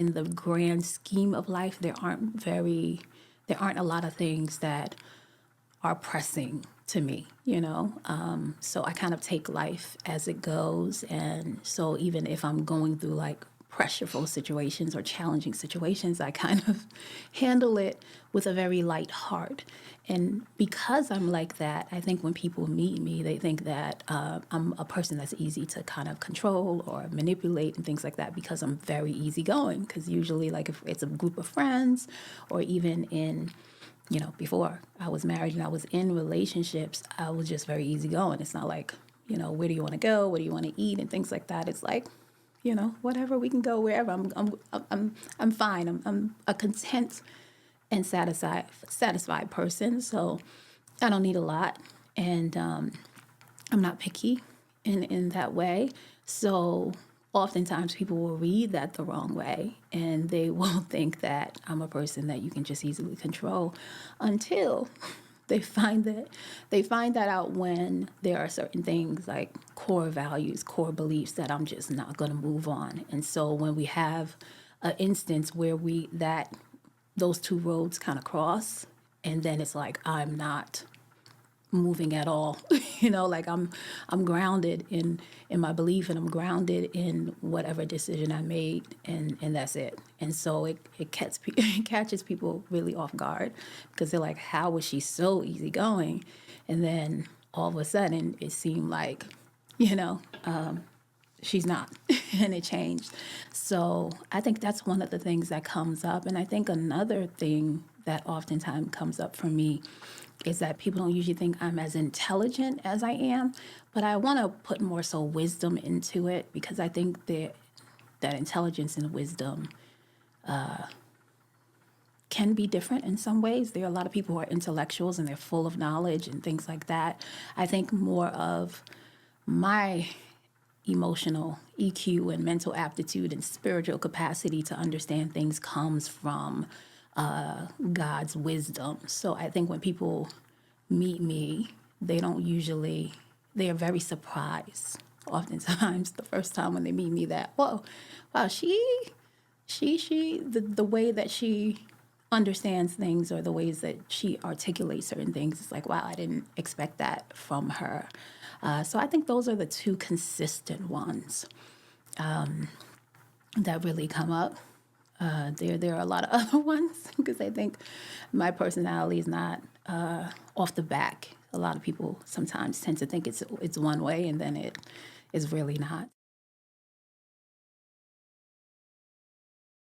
in the grand scheme of life, there aren't a lot of things that are pressing to me, you know? So I kind of take life as it goes. And so even if I'm going through like pressureful situations or challenging situations, I kind of handle it with a very light heart. And because I'm like that, I think when people meet me, they think that I'm a person that's easy to kind of control or manipulate and things like that because I'm very easygoing. Because usually, like if it's a group of friends or even in before I was married and I was in relationships, I was just very easygoing. It's not like, where do you want to go? What do you want to eat? And things like that. It's like, whatever, we can go wherever. I'm fine. I'm a content and satisfied person. So I don't need a lot. And I'm not picky in that way. So oftentimes people will read that the wrong way and they will think that I'm a person that you can just easily control until they find that out when there are certain things like core values, core beliefs that I'm just not going to move on. And so when we have an instance where those two roads kind of cross, and then it's like I'm not moving at all. Like I'm grounded in my belief, and I'm grounded in whatever decision I made, and that's it. And so it it catches people really off guard because they're like, how was she so easygoing? And then all of a sudden it seemed like, you know, she's not. And it changed. So I think that's one of the things that comes up. And I think another thing that oftentimes comes up for me is that people don't usually think I'm as intelligent as I am, but I want to put more so wisdom into it because I think that intelligence and wisdom can be different in some ways. There are a lot of people who are intellectuals and they're full of knowledge and things like that. I think more of my emotional EQ and mental aptitude and spiritual capacity to understand things comes from God's wisdom. So I think when people meet me, they are very surprised. Oftentimes, the first time when they meet me, that, whoa, wow, the way that she understands things or the ways that she articulates certain things, it's like, wow, I didn't expect that from her. So I think those are the two consistent ones that really come up. There are a lot of other ones because I think my personality is not off the back. A lot of people sometimes tend to think it's one way, and then it is really not.